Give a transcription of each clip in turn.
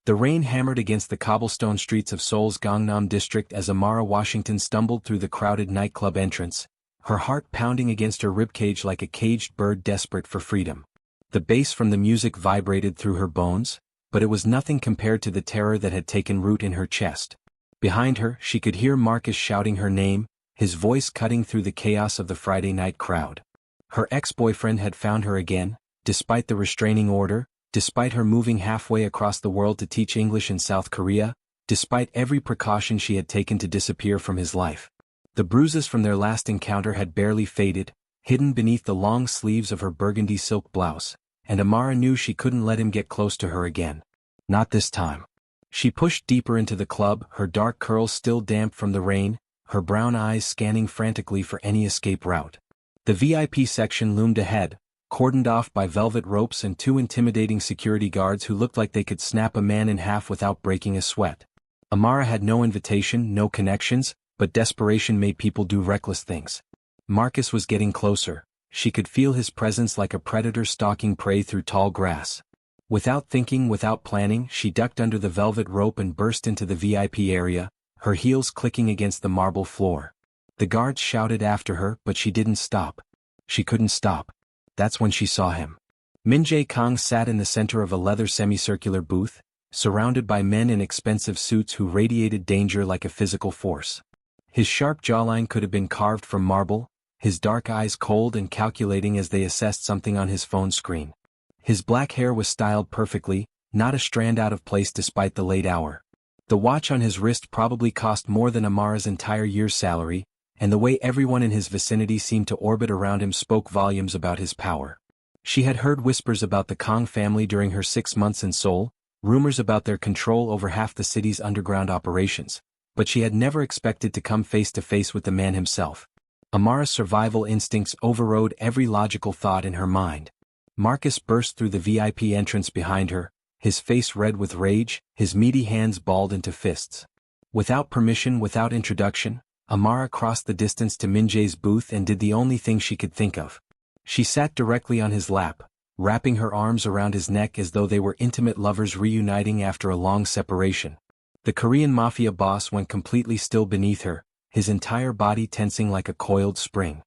The rain hammered against the cobblestone streets of Seoul's Gangnam district as Amara Washington stumbled through the crowded nightclub entrance, her heart pounding against her ribcage like a caged bird desperate for freedom. The bass from the music vibrated through her bones, but it was nothing compared to the terror that had taken root in her chest. Behind her, she could hear Marcus shouting her name, his voice cutting through the chaos of the Friday night crowd. Her ex-boyfriend had found her again, despite the restraining order, despite her moving halfway across the world to teach English in South Korea, despite every precaution she had taken to disappear from his life. The bruises from their last encounter had barely faded, hidden beneath the long sleeves of her burgundy silk blouse, and Amara knew she couldn't let him get close to her again. Not this time. She pushed deeper into the club, her dark curls still damp from the rain, her brown eyes scanning frantically for any escape route. The VIP section loomed ahead, cordoned off by velvet ropes and two intimidating security guards who looked like they could snap a man in half without breaking a sweat. Amara had no invitation, no connections, but desperation made people do reckless things. Marcus was getting closer. She could feel his presence like a predator stalking prey through tall grass. Without thinking, without planning, she ducked under the velvet rope and burst into the VIP area, her heels clicking against the marble floor. The guards shouted after her, but she didn't stop. She couldn't stop. That's when she saw him. Min-Jae Kang sat in the center of a leather semicircular booth, surrounded by men in expensive suits who radiated danger like a physical force. His sharp jawline could have been carved from marble, his dark eyes cold and calculating as they assessed something on his phone screen. His black hair was styled perfectly, not a strand out of place despite the late hour. The watch on his wrist probably cost more than Amara's entire year's salary, and the way everyone in his vicinity seemed to orbit around him spoke volumes about his power. She had heard whispers about the Kang family during her 6 months in Seoul, rumors about their control over half the city's underground operations, but she had never expected to come face to face with the man himself. Amara's survival instincts overrode every logical thought in her mind. Marcus burst through the VIP entrance behind her, his face red with rage, his meaty hands balled into fists. Without permission, without introduction, Amara crossed the distance to Min-Jae's booth and did the only thing she could think of. She sat directly on his lap, wrapping her arms around his neck as though they were intimate lovers reuniting after a long separation. The Korean Mafia boss went completely still beneath her, his entire body tensing like a coiled spring.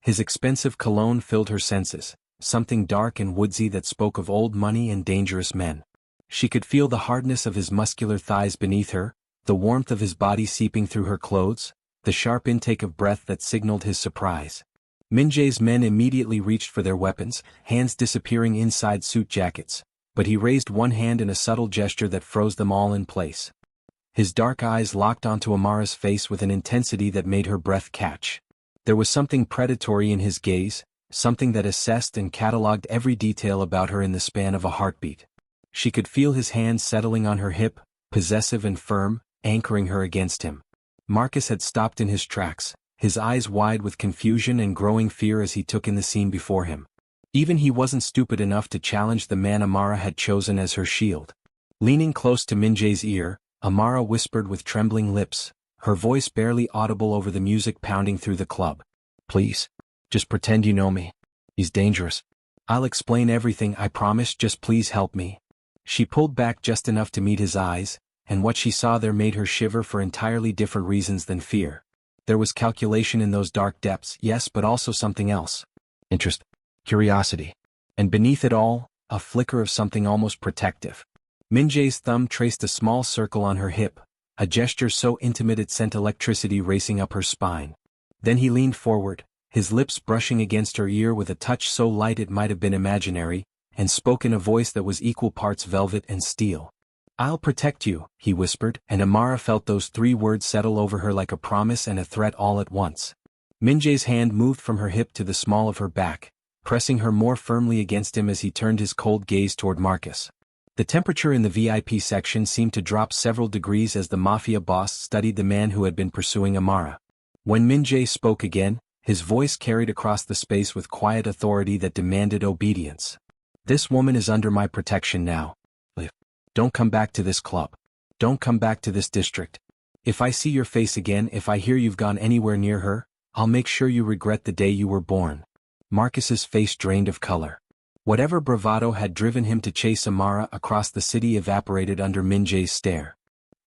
His expensive cologne filled her senses, something dark and woodsy that spoke of old money and dangerous men. She could feel the hardness of his muscular thighs beneath her, the warmth of his body seeping through her clothes, the sharp intake of breath that signaled his surprise. Min-Jae's men immediately reached for their weapons, hands disappearing inside suit jackets, but he raised one hand in a subtle gesture that froze them all in place. His dark eyes locked onto Amara's face with an intensity that made her breath catch. There was something predatory in his gaze, something that assessed and catalogued every detail about her in the span of a heartbeat. She could feel his hand settling on her hip, possessive and firm, anchoring her against him. Marcus had stopped in his tracks, his eyes wide with confusion and growing fear as he took in the scene before him. Even he wasn't stupid enough to challenge the man Amara had chosen as her shield. Leaning close to Min-Jae's ear, Amara whispered with trembling lips, her voice barely audible over the music pounding through the club. "Please, just pretend you know me. He's dangerous. I'll explain everything, I promise, just please help me." She pulled back just enough to meet his eyes, and what she saw there made her shiver for entirely different reasons than fear. There was calculation in those dark depths, yes, but also something else. Interest, curiosity. And beneath it all, a flicker of something almost protective. Min-Jae's thumb traced a small circle on her hip, a gesture so intimate it sent electricity racing up her spine. Then he leaned forward, his lips brushing against her ear with a touch so light it might have been imaginary, and spoke in a voice that was equal parts velvet and steel. "I'll protect you," he whispered, and Amara felt those 3 words settle over her like a promise and a threat all at once. Min-Jae's hand moved from her hip to the small of her back, pressing her more firmly against him as he turned his cold gaze toward Marcus. The temperature in the VIP section seemed to drop several degrees as the Mafia boss studied the man who had been pursuing Amara. When Min-Jae spoke again, his voice carried across the space with quiet authority that demanded obedience. "This woman is under my protection now. Don't come back to this club. Don't come back to this district. If I see your face again, if I hear you've gone anywhere near her, I'll make sure you regret the day you were born." Marcus's face drained of color. Whatever bravado had driven him to chase Amara across the city evaporated under Min-Jae's stare.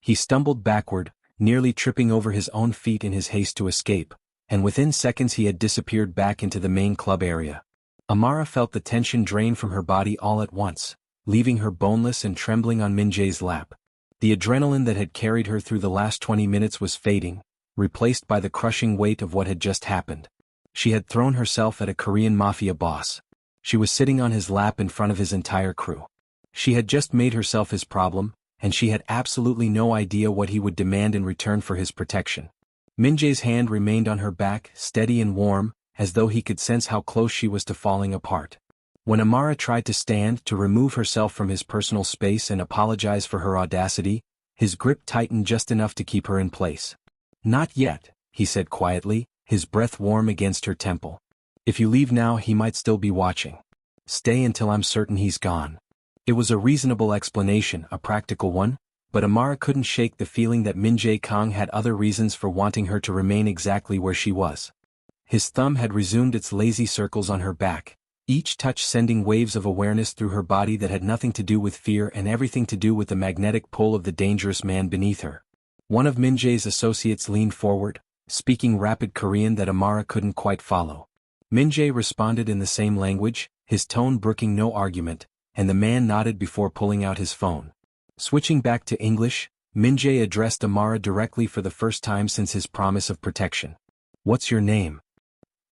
He stumbled backward, nearly tripping over his own feet in his haste to escape, and within seconds he had disappeared back into the main club area. Amara felt the tension drain from her body all at once, leaving her boneless and trembling on Min-Jae's lap. The adrenaline that had carried her through the last 20 minutes was fading, replaced by the crushing weight of what had just happened. She had thrown herself at a Korean Mafia boss. She was sitting on his lap in front of his entire crew. She had just made herself his problem, and she had absolutely no idea what he would demand in return for his protection. Min-Jae's hand remained on her back, steady and warm, as though he could sense how close she was to falling apart. When Amara tried to stand to remove herself from his personal space and apologize for her audacity, his grip tightened just enough to keep her in place. "Not yet," he said quietly, his breath warm against her temple. "If you leave now he might still be watching. Stay until I'm certain he's gone." It was a reasonable explanation, a practical one, but Amara couldn't shake the feeling that Min-Jae Kang had other reasons for wanting her to remain exactly where she was. His thumb had resumed its lazy circles on her back, each touch sending waves of awareness through her body that had nothing to do with fear and everything to do with the magnetic pull of the dangerous man beneath her. One of Min-Jae's associates leaned forward, speaking rapid Korean that Amara couldn't quite follow. Min-Jae responded in the same language, his tone brooking no argument, and the man nodded before pulling out his phone. Switching back to English, Min-Jae addressed Amara directly for the first time since his promise of protection. "What's your name?"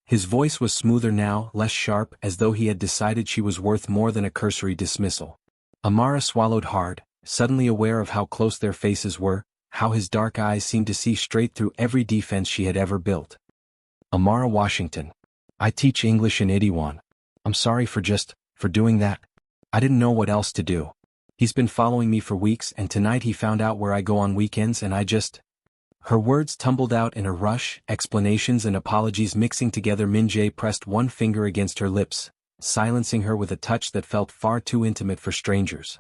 His voice was smoother now, less sharp, as though he had decided she was worth more than a cursory dismissal. Amara swallowed hard, suddenly aware of how close their faces were, how his dark eyes seemed to see straight through every defense she had ever built. "Amara Washington. I teach English in Itaewon. I'm sorry for doing that. I didn't know what else to do. He's been following me for weeks and tonight he found out where I go on weekends and I just..." Her words tumbled out in a rush, explanations and apologies mixing together. Min-Jae pressed one finger against her lips, silencing her with a touch that felt far too intimate for strangers.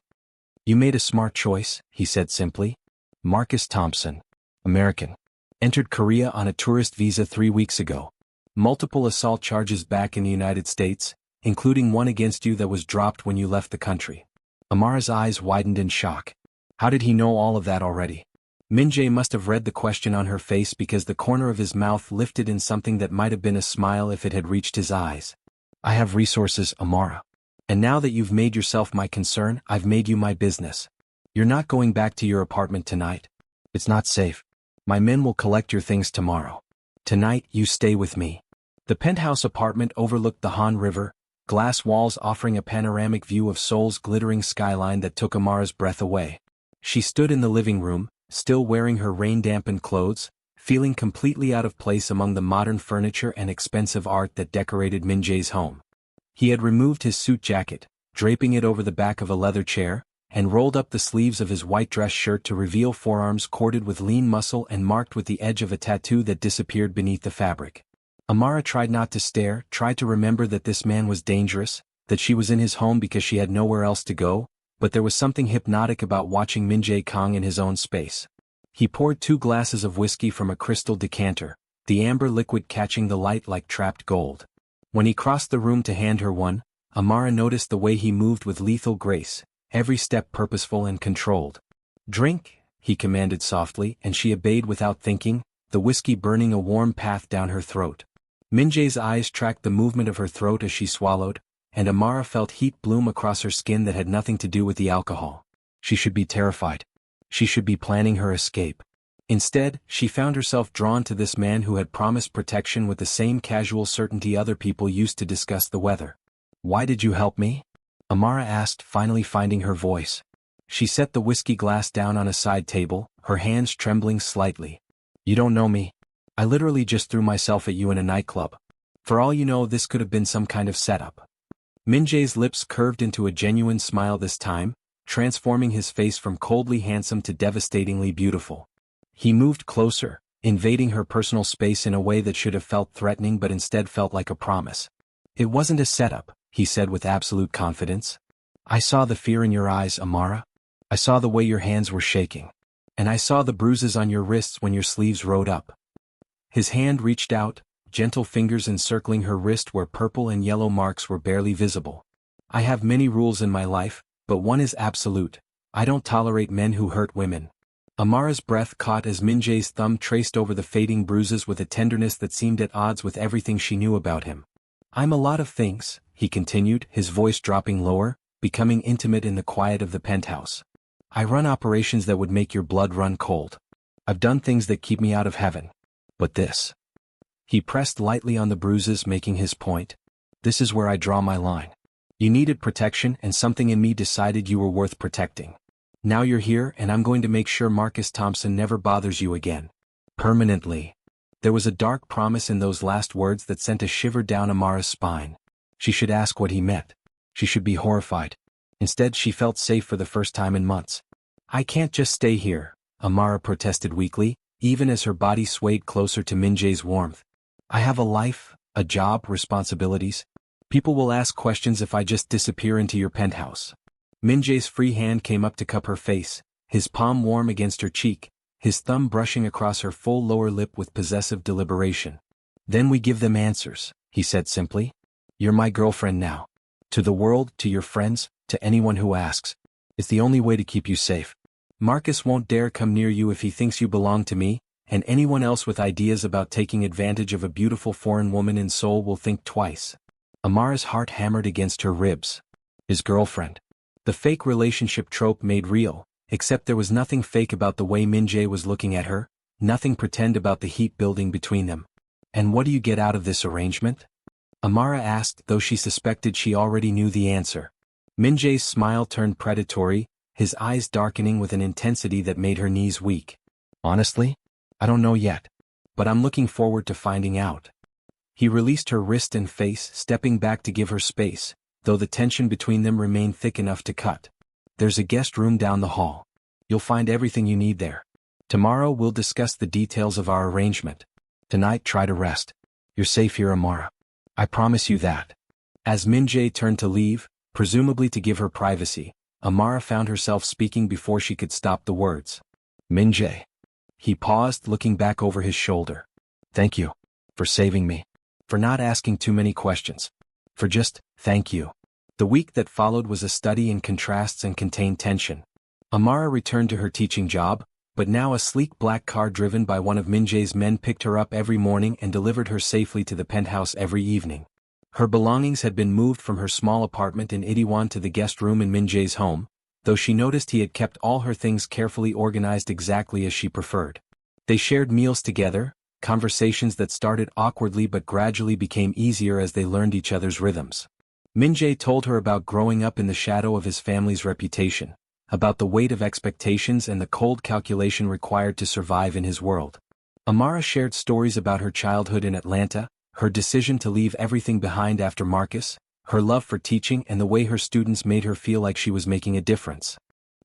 "You made a smart choice," he said simply. "Marcus Thompson. American. Entered Korea on a tourist visa 3 weeks ago. Multiple assault charges back in the United States, including one against you that was dropped when you left the country." Amara's eyes widened in shock. How did he know all of that already? Min-Jae must have read the question on her face because the corner of his mouth lifted in something that might have been a smile if it had reached his eyes. "I have resources, Amara. And now that you've made yourself my concern, I've made you my business. You're not going back to your apartment tonight. It's not safe. My men will collect your things tomorrow. Tonight, you stay with me." The penthouse apartment overlooked the Han River, glass walls offering a panoramic view of Seoul's glittering skyline that took Amara's breath away. She stood in the living room, still wearing her rain-dampened clothes, feeling completely out of place among the modern furniture and expensive art that decorated Min-Jae's home. He had removed his suit jacket, draping it over the back of a leather chair, and rolled up the sleeves of his white dress shirt to reveal forearms corded with lean muscle and marked with the edge of a tattoo that disappeared beneath the fabric. Amara tried not to stare, tried to remember that this man was dangerous, that she was in his home because she had nowhere else to go, but there was something hypnotic about watching Min-Jae Kang in his own space. He poured 2 glasses of whiskey from a crystal decanter, the amber liquid catching the light like trapped gold. When he crossed the room to hand her one, Amara noticed the way he moved with lethal grace, every step purposeful and controlled. "Drink," he commanded softly, and she obeyed without thinking, the whiskey burning a warm path down her throat. Min-Jae's eyes tracked the movement of her throat as she swallowed, and Amara felt heat bloom across her skin that had nothing to do with the alcohol. She should be terrified. She should be planning her escape. Instead, she found herself drawn to this man who had promised protection with the same casual certainty other people used to discuss the weather. "Why did you help me?" Amara asked, finally finding her voice. She set the whiskey glass down on a side table, her hands trembling slightly. "You don't know me. I literally just threw myself at you in a nightclub. For all you know, this could have been some kind of setup." Min-Jae's lips curved into a genuine smile this time, transforming his face from coldly handsome to devastatingly beautiful. He moved closer, invading her personal space in a way that should have felt threatening but instead felt like a promise. "It wasn't a setup," he said with absolute confidence. "I saw the fear in your eyes, Amara. I saw the way your hands were shaking. And I saw the bruises on your wrists when your sleeves rode up." His hand reached out, gentle fingers encircling her wrist where purple and yellow marks were barely visible. I have many rules in my life, but one is absolute. I don't tolerate men who hurt women. Amara's breath caught as Min-Jae's thumb traced over the fading bruises with a tenderness that seemed at odds with everything she knew about him. I'm a lot of things, he continued, his voice dropping lower, becoming intimate in the quiet of the penthouse. I run operations that would make your blood run cold. I've done things that keep me out of heaven. But this. He pressed lightly on the bruises, making his point. This is where I draw my line. You needed protection, and something in me decided you were worth protecting. Now you're here, and I'm going to make sure Marcus Thompson never bothers you again. Permanently. There was a dark promise in those last words that sent a shiver down Amara's spine. She should ask what he meant. She should be horrified. Instead, she felt safe for the first time in months. I can't just stay here, Amara protested weakly, even as her body swayed closer to Min-Jae's warmth. I have a life, a job, responsibilities. People will ask questions if I just disappear into your penthouse. Min-Jae's free hand came up to cup her face, his palm warm against her cheek, his thumb brushing across her full lower lip with possessive deliberation. Then we give them answers, he said simply. You're my girlfriend now. To the world, to your friends, to anyone who asks. It's the only way to keep you safe. Marcus won't dare come near you if he thinks you belong to me, and anyone else with ideas about taking advantage of a beautiful foreign woman in Seoul will think twice. Amara's heart hammered against her ribs. His girlfriend. The fake relationship trope made real, except there was nothing fake about the way Min-Jae was looking at her, nothing pretend about the heat building between them. And what do you get out of this arrangement? Amara asked, though she suspected she already knew the answer. Min-Jae's smile turned predatory, his eyes darkening with an intensity that made her knees weak. Honestly? I don't know yet. But I'm looking forward to finding out. He released her wrist and face, stepping back to give her space, though the tension between them remained thick enough to cut. There's a guest room down the hall. You'll find everything you need there. Tomorrow we'll discuss the details of our arrangement. Tonight try to rest. You're safe here, Amara. I promise you that. As Min-Jae turned to leave, presumably to give her privacy, Amara found herself speaking before she could stop the words. Min-Jae. He paused, looking back over his shoulder. Thank you. For saving me. For not asking too many questions. For just, thank you. The week that followed was a study in contrasts and contained tension. Amara returned to her teaching job, but now a sleek black car driven by one of Min-Jae's men picked her up every morning and delivered her safely to the penthouse every evening. Her belongings had been moved from her small apartment in Itaewon to the guest room in Min-Jae's home, though she noticed he had kept all her things carefully organized exactly as she preferred. They shared meals together, conversations that started awkwardly but gradually became easier as they learned each other's rhythms. Min-Jae told her about growing up in the shadow of his family's reputation, about the weight of expectations and the cold calculation required to survive in his world. Amara shared stories about her childhood in Atlanta, her decision to leave everything behind after Marcus, her love for teaching and the way her students made her feel like she was making a difference.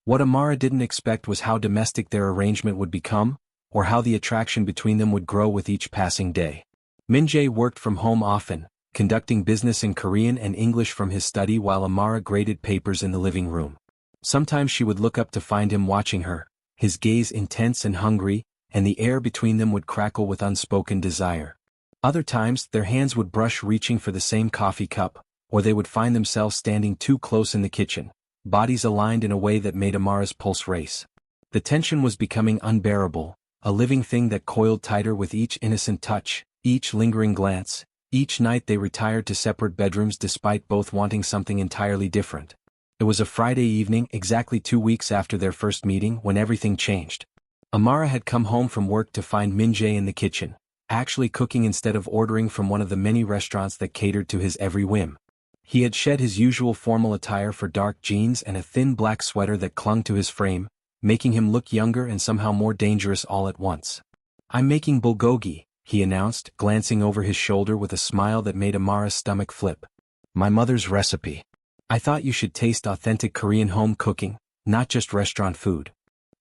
What Amara didn't expect was how domestic their arrangement would become, or how the attraction between them would grow with each passing day. Min-Jae worked from home often, conducting business in Korean and English from his study while Amara graded papers in the living room. Sometimes she would look up to find him watching her, his gaze intense and hungry, and the air between them would crackle with unspoken desire. Other times, their hands would brush reaching for the same coffee cup, or they would find themselves standing too close in the kitchen, bodies aligned in a way that made Amara's pulse race. The tension was becoming unbearable, a living thing that coiled tighter with each innocent touch, each lingering glance. Each night they retired to separate bedrooms despite both wanting something entirely different. It was a Friday evening, exactly 2 weeks after their first meeting, when everything changed. Amara had come home from work to find Min-Jae in the kitchen, actually cooking instead of ordering from one of the many restaurants that catered to his every whim. He had shed his usual formal attire for dark jeans and a thin black sweater that clung to his frame, making him look younger and somehow more dangerous all at once. I'm making bulgogi, he announced, glancing over his shoulder with a smile that made Amara's stomach flip. My mother's recipe. I thought you should taste authentic Korean home cooking, not just restaurant food.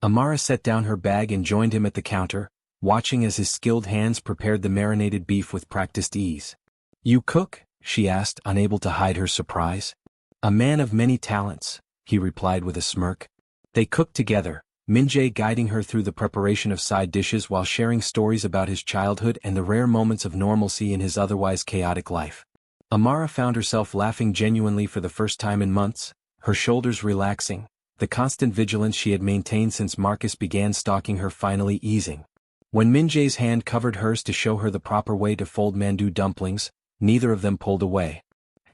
Amara set down her bag and joined him at the counter, watching as his skilled hands prepared the marinated beef with practiced ease. You cook? She asked, unable to hide her surprise. A man of many talents, he replied with a smirk. They cooked together, Min-Jae guiding her through the preparation of side dishes while sharing stories about his childhood and the rare moments of normalcy in his otherwise chaotic life. Amara found herself laughing genuinely for the first time in months, her shoulders relaxing, the constant vigilance she had maintained since Marcus began stalking her finally easing. When Min-Jae's hand covered hers to show her the proper way to fold mandu dumplings, neither of them pulled away.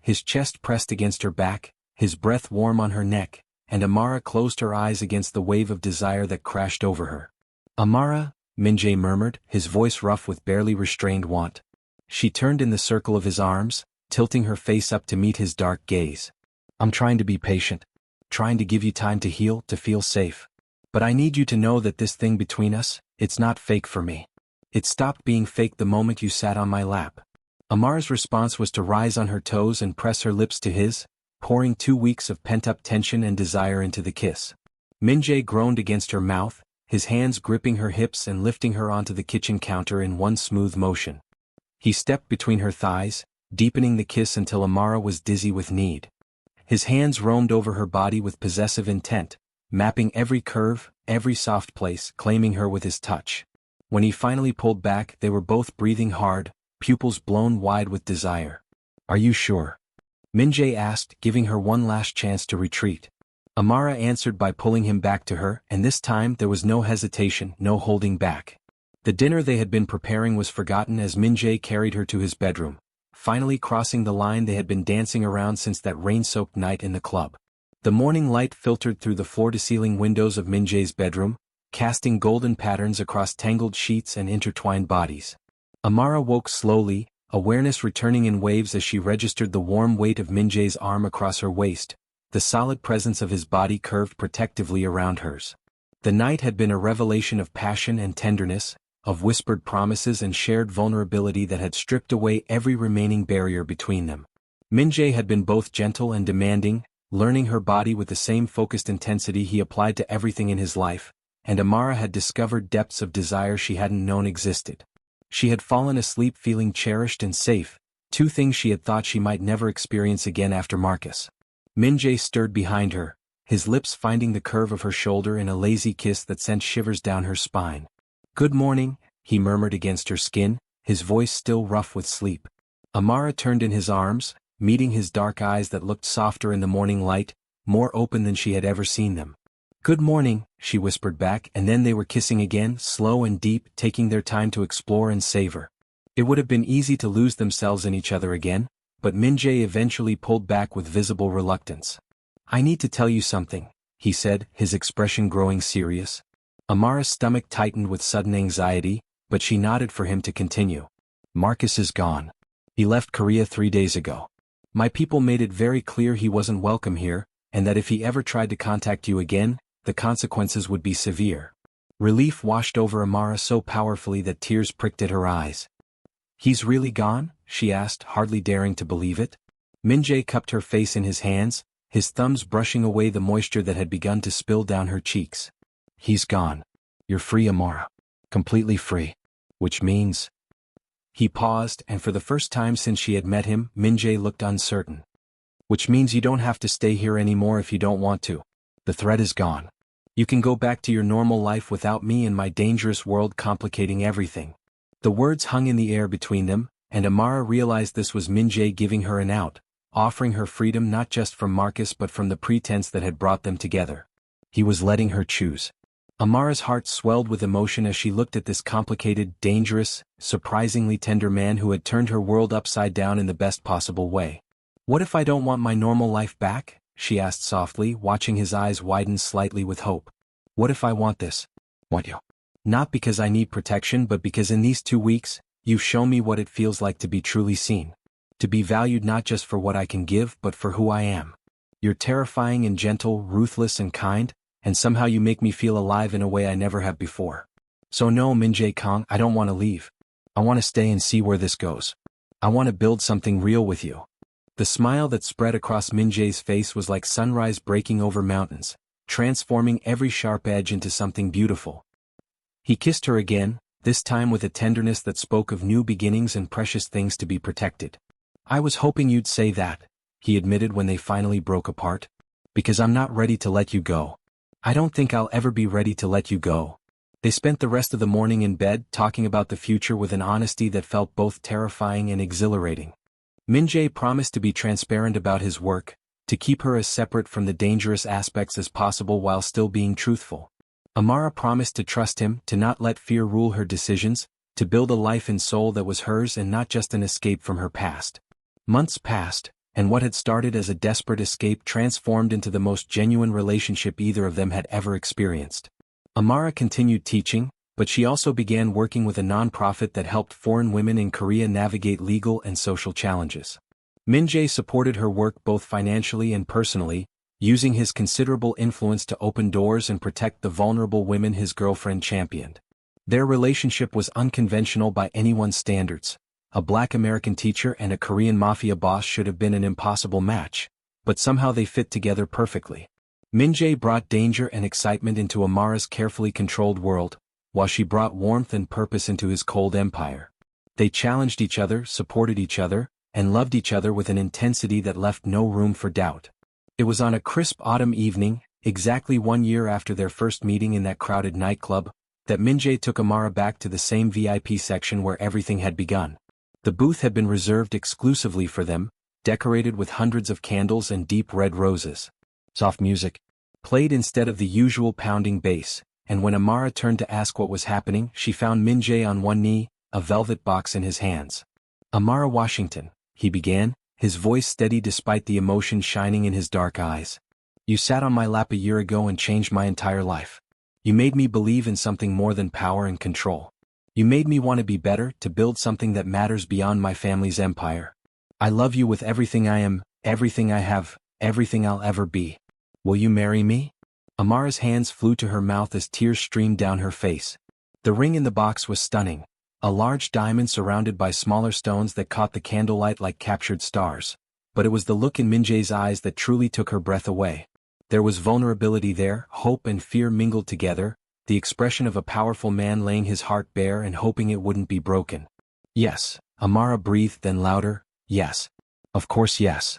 His chest pressed against her back, his breath warm on her neck, and Amara closed her eyes against the wave of desire that crashed over her. "Amara," Min-Jae murmured, his voice rough with barely restrained want. She turned in the circle of his arms, tilting her face up to meet his dark gaze. "I'm trying to be patient. Trying to give you time to heal, to feel safe. But I need you to know that this thing between us, it's not fake for me. It stopped being fake the moment you sat on my lap." Amara's response was to rise on her toes and press her lips to his, pouring 2 weeks of pent-up tension and desire into the kiss. Min-Jae groaned against her mouth, his hands gripping her hips and lifting her onto the kitchen counter in one smooth motion. He stepped between her thighs, deepening the kiss until Amara was dizzy with need. His hands roamed over her body with possessive intent, mapping every curve, every soft place, claiming her with his touch. When he finally pulled back, they were both breathing hard, pupils blown wide with desire. "Are you sure?" Min-Jae asked, giving her one last chance to retreat. Amara answered by pulling him back to her, and this time there was no hesitation, no holding back. The dinner they had been preparing was forgotten as Min-Jae carried her to his bedroom, finally crossing the line they had been dancing around since that rain-soaked night in the club. The morning light filtered through the floor-to-ceiling windows of Min-Jae's bedroom, casting golden patterns across tangled sheets and intertwined bodies. Amara woke slowly, awareness returning in waves as she registered the warm weight of Min-Jae's arm across her waist, the solid presence of his body curved protectively around hers. The night had been a revelation of passion and tenderness, of whispered promises and shared vulnerability that had stripped away every remaining barrier between them. Min-Jae had been both gentle and demanding, learning her body with the same focused intensity he applied to everything in his life, and Amara had discovered depths of desire she hadn't known existed. She had fallen asleep feeling cherished and safe, 2 things she had thought she might never experience again after Marcus. Min-Jae stirred behind her, his lips finding the curve of her shoulder in a lazy kiss that sent shivers down her spine. "Good morning," he murmured against her skin, his voice still rough with sleep. Amara turned in his arms, meeting his dark eyes that looked softer in the morning light, more open than she had ever seen them. "Good morning," she whispered back, and then they were kissing again, slow and deep, taking their time to explore and savor. It would have been easy to lose themselves in each other again, but Min-Jae eventually pulled back with visible reluctance. "I need to tell you something," he said, his expression growing serious. Amara's stomach tightened with sudden anxiety, but she nodded for him to continue. "Marcus is gone. He left Korea 3 days ago. My people made it very clear he wasn't welcome here, and that if he ever tried to contact you again, the consequences would be severe." Relief washed over Amara so powerfully that tears pricked at her eyes. "He's really gone?" she asked, hardly daring to believe it. Min-Jae cupped her face in his hands, his thumbs brushing away the moisture that had begun to spill down her cheeks. "He's gone. You're free, Amara. Completely free. Which means—" He paused, and for the first time since she had met him, Min-Jae looked uncertain. "Which means you don't have to stay here anymore if you don't want to. The threat is gone. You can go back to your normal life without me and my dangerous world complicating everything." The words hung in the air between them, and Amara realized this was Min-Jae giving her an out, offering her freedom not just from Marcus but from the pretense that had brought them together. He was letting her choose. Amara's heart swelled with emotion as she looked at this complicated, dangerous, surprisingly tender man who had turned her world upside down in the best possible way. "What if I don't want my normal life back?" she asked softly, watching his eyes widen slightly with hope. "What if I want this? Want you? Not because I need protection but because in these 2 weeks, you've shown me what it feels like to be truly seen. To be valued not just for what I can give but for who I am. You're terrifying and gentle, ruthless and kind, and somehow you make me feel alive in a way I never have before. So no, Min-Jae Kang, I don't want to leave. I want to stay and see where this goes. I want to build something real with you." The smile that spread across Min-Jae's face was like sunrise breaking over mountains, transforming every sharp edge into something beautiful. He kissed her again, this time with a tenderness that spoke of new beginnings and precious things to be protected. "I was hoping you'd say that," he admitted when they finally broke apart. "Because I'm not ready to let you go. I don't think I'll ever be ready to let you go." They spent the rest of the morning in bed talking about the future with an honesty that felt both terrifying and exhilarating. Min-Jae promised to be transparent about his work, to keep her as separate from the dangerous aspects as possible while still being truthful. Amara promised to trust him, to not let fear rule her decisions, to build a life in Seoul that was hers and not just an escape from her past. Months passed, and what had started as a desperate escape transformed into the most genuine relationship either of them had ever experienced. Amara continued teaching, but she also began working with a non-profit that helped foreign women in Korea navigate legal and social challenges. Min-Jae supported her work both financially and personally, using his considerable influence to open doors and protect the vulnerable women his girlfriend championed. Their relationship was unconventional by anyone's standards. A black American teacher and a Korean mafia boss should have been an impossible match, but somehow they fit together perfectly. Min-Jae brought danger and excitement into Amara's carefully controlled world, while she brought warmth and purpose into his cold empire. They challenged each other, supported each other, and loved each other with an intensity that left no room for doubt. It was on a crisp autumn evening, exactly 1 year after their first meeting in that crowded nightclub, that Min-Jae took Amara back to the same VIP section where everything had begun. The booth had been reserved exclusively for them, decorated with hundreds of candles and deep red roses. Soft music played instead of the usual pounding bass, and when Amara turned to ask what was happening, she found Min-Jae on one knee, a velvet box in his hands. "Amara Washington," he began, his voice steady despite the emotion shining in his dark eyes. "You sat on my lap a year ago and changed my entire life. You made me believe in something more than power and control. You made me want to be better, to build something that matters beyond my family's empire. I love you with everything I am, everything I have, everything I'll ever be. Will you marry me?" Amara's hands flew to her mouth as tears streamed down her face. The ring in the box was stunning. A large diamond surrounded by smaller stones that caught the candlelight like captured stars. But it was the look in Min-Jae's eyes that truly took her breath away. There was vulnerability there, hope and fear mingled together, the expression of a powerful man laying his heart bare and hoping it wouldn't be broken. "Yes," Amara breathed, then louder, "Yes. Of course yes."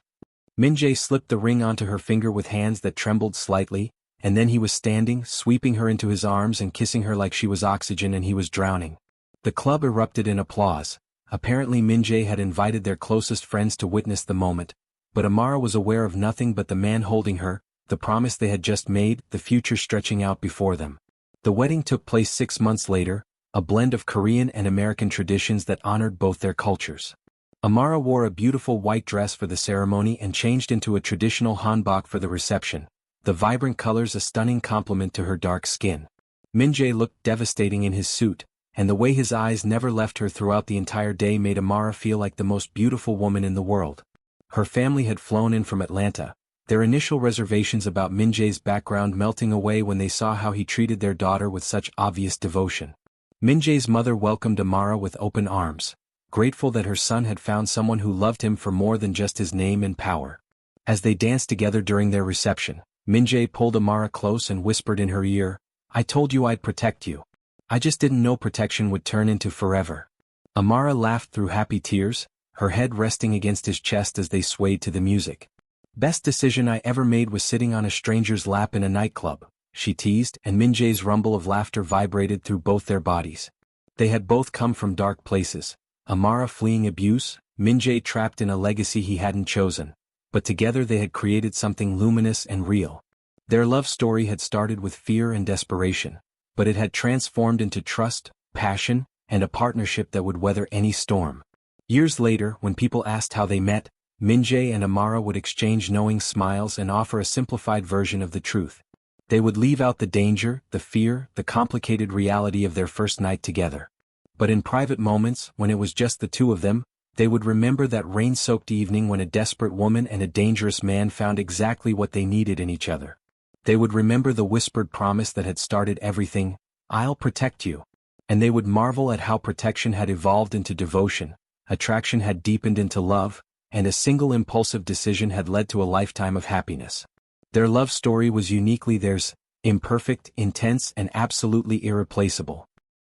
Min-Jae slipped the ring onto her finger with hands that trembled slightly, and then he was standing, sweeping her into his arms and kissing her like she was oxygen and he was drowning. The club erupted in applause. Apparently Min-Jae had invited their closest friends to witness the moment, but Amara was aware of nothing but the man holding her, the promise they had just made, the future stretching out before them. The wedding took place 6 months later, a blend of Korean and American traditions that honored both their cultures. Amara wore a beautiful white dress for the ceremony and changed into a traditional hanbok for the reception, the vibrant colors a stunning complement to her dark skin. Min-Jae looked devastating in his suit, and the way his eyes never left her throughout the entire day made Amara feel like the most beautiful woman in the world. Her family had flown in from Atlanta, their initial reservations about Min-Jae's background melting away when they saw how he treated their daughter with such obvious devotion. Min-Jae's mother welcomed Amara with open arms, grateful that her son had found someone who loved him for more than just his name and power. As they danced together during their reception, Min-Jae pulled Amara close and whispered in her ear, "I told you I'd protect you. I just didn't know protection would turn into forever." Amara laughed through happy tears, her head resting against his chest as they swayed to the music. "Best decision I ever made was sitting on a stranger's lap in a nightclub," she teased, and Min-Jae's rumble of laughter vibrated through both their bodies. They had both come from dark places, Amara fleeing abuse, Min-Jae trapped in a legacy he hadn't chosen, but together they had created something luminous and real. Their love story had started with fear and desperation, but it had transformed into trust, passion, and a partnership that would weather any storm. Years later, when people asked how they met, Min-Jae and Amara would exchange knowing smiles and offer a simplified version of the truth. They would leave out the danger, the fear, the complicated reality of their first night together. But in private moments, when it was just the two of them, they would remember that rain-soaked evening when a desperate woman and a dangerous man found exactly what they needed in each other. They would remember the whispered promise that had started everything, "I'll protect you." And they would marvel at how protection had evolved into devotion, attraction had deepened into love, and a single impulsive decision had led to a lifetime of happiness. Their love story was uniquely theirs, imperfect, intense, and absolutely irreplaceable.